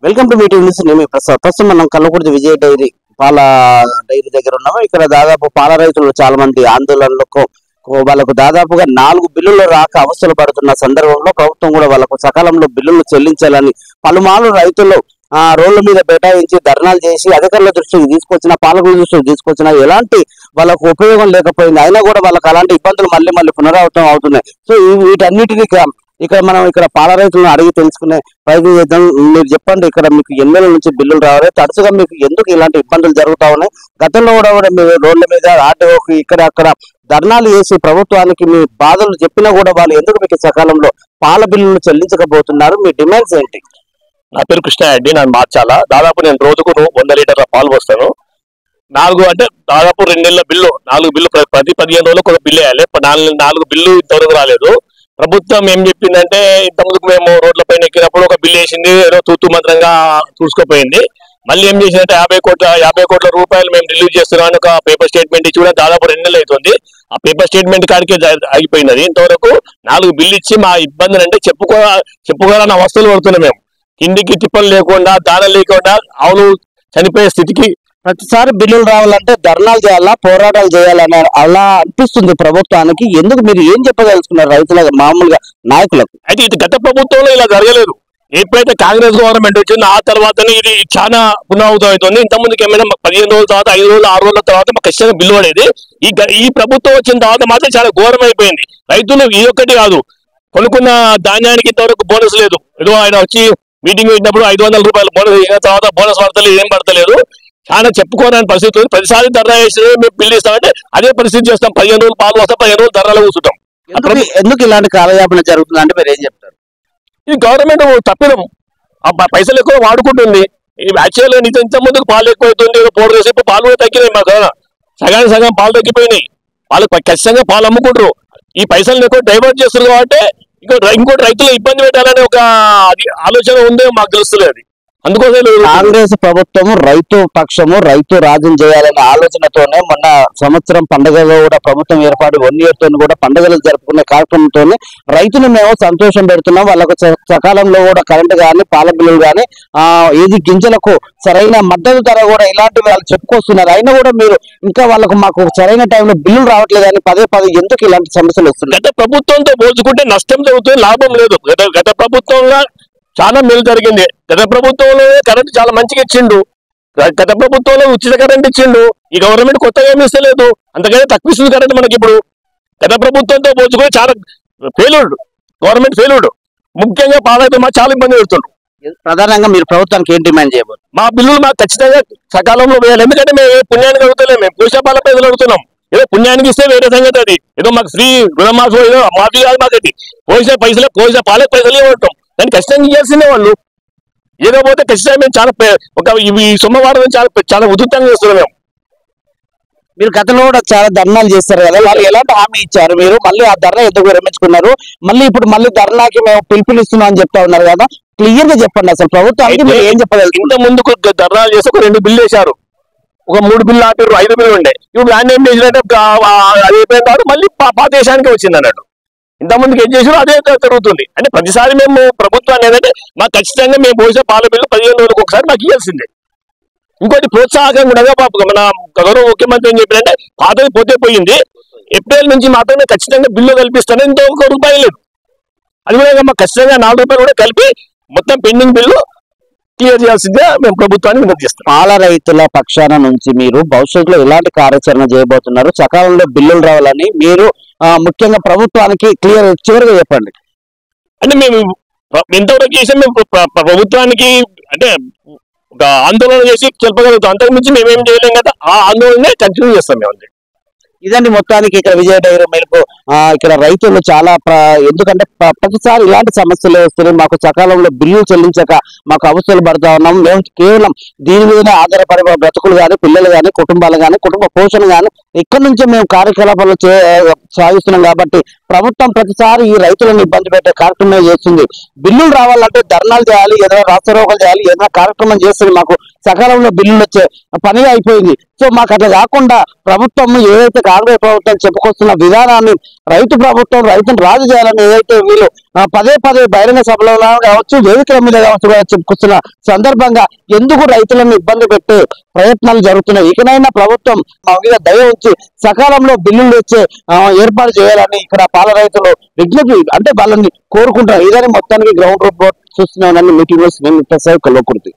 Welcome to meeting news. నేను మీ ప్రసాద్. ప్రస్తుతం మనం కల్లకుర్తి విజయ డైరీ పాల డైరీ దగ్గర ఉన్నాము. ఇక్కడ దాదాపు పాల రైతులు చాలా మంది ఆందోళనలకు వాళ్ళకు దాదాపుగా 4 బిల్లులు రాక అవస్థలు పడుతున్న సందర్భంలో ప్రభుత్వం కూడా వాళ్ళకు సకాలంలో బిల్లులు చెల్లించాలని పలుమార్లు రైతులు రోడ్ల మీద బైఠాయించి ధర్నాలు చేసి అధికారుల దృష్టికి తీసుకొచ్చిన, పాలకుల దృష్టికి తీసుకొచ్చిన ఎలాంటి వాళ్ళకు ఉపయోగం లేకపోయింది. అయినా కూడా వాళ్ళకి అలాంటి ఇబ్బందులు మళ్ళీ పునరావృతం అవుతున్నాయి. సో వీటన్నిటిని ఇక్కడ మనం పాల రైతులను అడిగి తెలుసుకునే ప్రయత్నం చేద్దాం. మీరు చెప్పండి, ఇక్కడ మీకు ఎన్నెల నుంచి బిల్లులు రావాలి, తరచుగా మీకు ఎందుకు ఇలాంటి ఇబ్బందులు జరుగుతా ఉన్నాయి? గతంలో కూడా మీరు రోడ్ల మీద ఆర్టీఓకి ఇక్కడ అక్కడ ధర్నాలు చేసి ప్రభుత్వానికి మీ బాధలు చెప్పినా కూడా వాళ్ళు ఎందుకు మీకు సకాలంలో పాల బిల్లులు చెల్లించకపోతున్నారు? మీ డిమాండ్స్ ఏంటి? నా పేరు కృష్ణారెడ్డి. నేను మార్చాలా. దాదాపు నేను రోజుకు 100 లీటర్ల పాలు పోస్తాను. 4 అంటే దాదాపు 2 నెలల బిల్లు, 4 బిల్లు ప్రతి 15 రోజులకు ఒక బిల్లు వేయాలి. 4 బిల్లు ఇంతవరకు రాలేదు. ప్రభుత్వం ఏం చెప్పిందంటే, ఇంతకుముందుకు మేము రోడ్ల పైన ఎక్కినప్పుడు ఒక బిల్లు వేసింది, ఏదో తూతు మంత్రంగా చూసుకోపోయింది. మళ్ళీ ఏం చేసిందంటే 50 కోట్ల రూపాయలు మేము రిలీజ్ చేస్తున్నామని ఒక పేపర్ స్టేట్మెంట్ ఇచ్చి కూడా దాదాపు 2 నెలలు అవుతుంది. ఆ పేపర్ స్టేట్మెంట్ కాడికే ఆగిపోయినది. ఇంతవరకు 4 బిల్లు ఇచ్చి మా ఇబ్బందులు అంటే చెప్పుకోవాలని అవస్థలు పడుతున్నాం మేము. కిందికి తిప్పలు లేకుండా, దానం లేకుండా ఆవులు చనిపోయే స్థితికి ప్రతిసారి బిల్లులు రావాలంటే ధర్నాలు చేయాలా, పోరాటాలు చేయాలని అలా అనిపిస్తుంది ప్రభుత్వానికి. ఎందుకు మీరు ఏం చెప్పదలుచుకున్నారు రైతుల మామూలుగా నాయకులకు? అయితే ఇది గత ప్రభుత్వంలో ఇలా జరగలేదు. ఎప్పుడైతే కాంగ్రెస్ గవర్నమెంట్ వచ్చిందో ఆ తర్వాతనే ఇది చాలా పునరావృతం అవుతుంది. ఇంతకుముందుకు ఏమైనా 15 రోజుల తర్వాత, 5 రోజులు, 6 రోజుల తర్వాత మాకు ఖచ్చితంగా బిల్లు పడేది. ఈ ప్రభుత్వం వచ్చిన తర్వాత మాత్రం చాలా ఘోరం అయిపోయింది. రైతులు ఈ ఒక్కటి కాదు, కొనుక్కున్న ధాన్యానికి ఇంతవరకు బోనస్ లేదు. ఏదో ఆయన వచ్చి మీటింగ్ పెట్టినప్పుడు 500 రూపాయలు బోనస్ ఇచ్చిన తర్వాత బోనస్ పడతలేదు, ఏం పడతలేదు. చాలా చెప్పుకోని పరిస్థితి ఉంది. ప్రతిసారి ధర్నా చేసి మేము బిల్లు ఇస్తామంటే అదే పరిస్థితి చేస్తాం. 15 రోజులు పాలు వస్తాం, 15 రోజులు ధర్నాలో కూర్చుంటాం. ఎందుకు ఇలాంటి కాలయాపన జరుగుతుంది అంటే మీరు ఏం చెప్తారు? ఈ గవర్నమెంట్ తప్పిదం, పైసలు ఎక్కువ వాడుకుంటుంది. ఈ యాక్చువల్గా ఇంత ముందుకు పాలు ఎక్కువ అవుతుంది, పౌడర్ వేసి పాలు కూడా తగ్గినాయి. మా దగ్గర సగం పాలు తగ్గిపోయినాయి. వాళ్ళు ఖచ్చితంగా పాలు అమ్ముకుంటారు. ఈ పైసలు ఎక్కువ డైవర్ట్ చేస్తారు కాబట్టి ఇంకోటి రైతులు ఇబ్బంది పెట్టాలనే ఒక ఆలోచన ఉందే మాకు తెలుస్తలేదు. అందుకోసం కాంగ్రెస్ ప్రభుత్వము రైతు పక్షము, రైతు రాజ్యం చేయాలనే ఆలోచనతోనే మొన్న సంవత్సరం పండుగలో కూడా ప్రభుత్వం ఏర్పాటు 1 year తో కూడా పండుగలు జరుపుకునే కార్యక్రమంతోనే రైతులు మేము సంతోషం పెడుతున్నాం. వాళ్ళకు సకాలంలో కూడా కరెంటు కానీ, పాల బిల్లులు కానీ, ఏది గింజలకు సరైన మద్దతు ధర కూడా ఇలాంటివి వాళ్ళు చెప్పుకొస్తున్నారు. అయినా కూడా మీరు ఇంకా వాళ్ళకు మాకు సరైన టైంలో బిల్లులు రావట్లేదు అని పదే ఎందుకు ఇలాంటి సమస్యలు వస్తున్నాయి? గత ప్రభుత్వంతో పోల్చుకుంటే నష్టం జరుగుతుంది, లాభం లేదు. గత ప్రభుత్వంలో చాలా మేలు జరిగింది. గత ప్రభుత్వంలో కరెంట్ చాలా మంచిగా ఇచ్చిండు. గత ప్రభుత్వంలో ఉచిత కరెంట్ ఇచ్చిండు. ఈ గవర్నమెంట్ కొత్తగా ఏమి ఇస్తలేదు, అంతకనే తక్కువ ఇస్తుంది కరెంట్ మనకి. ఇప్పుడు గత ప్రభుత్వంతో పోల్చుకొని చాలా గవర్నమెంట్ ఫెయిల్డ్. ముఖ్యంగా పాలైతే మాకు చాలా ఇబ్బంది పెడుతుండ్రు. ప్రధానంగా మీరు ప్రభుత్వానికి ఏం డిమాండ్ చేయబోతున్నారు? మా బిల్లులు మాకు ఖచ్చితంగా సకాలంలో వేయాలి. ఎందుకంటే మేము పుణ్యానికి అడుగుతలేము, మేము పోషాపాల పైసలు అడుగుతున్నాం. ఏదో పుణ్యానికి ఇస్తే వేరే సంగతి. అది ఏదో మాకు ఫ్రీ రుణమాఫీ ఏదో మాఫీ కాదు. మాకు అది పోసే పాలే పైసలు ఇవ్వటం, దాన్ని ఖచ్చితంగా ఇవ్వాల్సిందే వాళ్ళు. ఏకపోతే ఖచ్చితంగా మేము చాలా ఈ సోమవారం చాలా ఉధృతంగా చేస్తున్నాం మేము. మీరు గతంలో కూడా చాలా ధర్నాలు చేస్తారు కదా, వాళ్ళు ఎలాంటి హామీ ఇచ్చారు? మీరు మళ్ళీ ఆ ధర్నా ఎందుకు విరమించుకున్నారు? ఇప్పుడు మళ్ళీ ధర్నాకి మేము పిలుపునిస్తున్నాం అని చెప్తా ఉన్నారు కదా, క్లియర్ గా చెప్పండి. అసలు ప్రభుత్వానికి మీరు ఏం చెప్పగలరు? ఇంత ముందుకు ధర్నాలు చేసి ఒక 2 బిల్లు వేశారు, ఒక 3 బిల్లు ఆపారు, 5 బిల్లు ఉండే. ఇప్పుడు దాన్ని ఏం చేసినట్టే అది అయిపోయిన తర్వాత మళ్ళీ దేశానికి వచ్చింది అన్నట్టు. ఇంత ముందుకు ఏం చేసారో అదే జరుగుతుంది. అంటే ప్రతిసారి మేము ప్రభుత్వాన్ని ఏంటంటే మాకు ఖచ్చితంగా మేము పోసే పాల బిల్లు 15 రోజులకు ఒకసారి మాకు ఇవ్వాల్సిందే. ఇంకోటి ప్రోత్సాహం కూడా మన గౌరవ ముఖ్యమంత్రి ఏం చెప్పారంటే, పాతది పోతే పోయింది, ఏప్రిల్ నుంచి మాత్రమే ఖచ్చితంగా బిల్లు కల్పిస్తాను, ఇంత ₹1 లేదు. అది కూడా మాకు ఖచ్చితంగా ₹4 కూడా కలిపి మొత్తం పెండింగ్ బిల్లు క్లియర్ చేయాల్సిందిగా మేము ప్రభుత్వాన్ని విజ్ఞప్తి చేస్తాం. పాల రైతుల పక్షాన నుంచి మీరు భవిష్యత్తులో ఎలాంటి కార్యాచరణ చేయబోతున్నారు? సకాలంలో బిల్లులు రావాలని మీరు ముఖ్యంగా ప్రభుత్వానికి చివరిగా చెప్పండి. అంటే మేము ఎంతవరకు చేసాం, మేము ప్రభుత్వానికి అంటే ఒక ఆందోళన చేసి చెప్పగలుగుతాం. అంతకుమించి మేమేం చేయలేం కదా, ఆ ఆందోళన కంటిన్యూ చేస్తాం మేము. అంతే. ఇదండి మొత్తానికి ఇక్కడ విజయ డైరీ మిల్క్ ఇక్కడ రైతులు చాలా ఎందుకంటే ప్రతిసారి ఇలాంటి సమస్యలు వస్తున్నాయి. మాకు సకాలంలో బిల్లులు చెల్లించక మాకు అవస్థలు పడుతూ ఉన్నాం. మేము కేవలం దీని మీదనే ఆధారపడి బ్రతుకులు కానీ, పిల్లలు కానీ, కుటుంబాలు కానీ, కుటుంబ పోషణ కానీ ఇక్కడ నుంచే మేము కార్యకలాపాలు సాగిస్తున్నాం కాబట్టి ప్రభుత్వం ప్రతిసారి ఈ రైతులను ఇబ్బంది పెట్టే కార్యక్రమం చేస్తుంది. బిల్లులు రావాలంటే ధర్నాలు చేయాలి, ఏదైనా రాస్తారోకలు చేయాలి, ఏదైనా కార్యక్రమం చేస్తుంది. మాకు సకాలంలో బిల్లులు వచ్చే పని అయిపోయింది. సో మాకు అట్లా కాకుండా ప్రభుత్వం ఏదైతే కాంగ్రెస్ ప్రభుత్వం చెప్పుకొస్తున్న విధానాన్ని రైతు ప్రభుత్వం రైతును రాజు చేయాలని ఏదైతే వీళ్ళు పదే పదే బహిరంగ సభలో కావచ్చు, వేదికల మీద కావచ్చు కూడా చెప్పుకొస్తున్న సందర్భంగా ఎందుకు రైతులను ఇబ్బంది పెట్టే ప్రయత్నాలు జరుగుతున్నాయి. ఇకనైనా ప్రభుత్వం మా మీద దయ ఉంచి సకాలంలో బిల్లులు వచ్చే ఏర్పాటు చేయాలని ఇక్కడ పాల రైతులు విజ్ఞప్తి అంటే వాళ్ళని కోరుకుంటారు. ఇదని మొత్తానికి గ్రౌండ్ రిపోర్ట్ చూస్తున్నామని మీటింగ్ లో కల్వకుర్తి.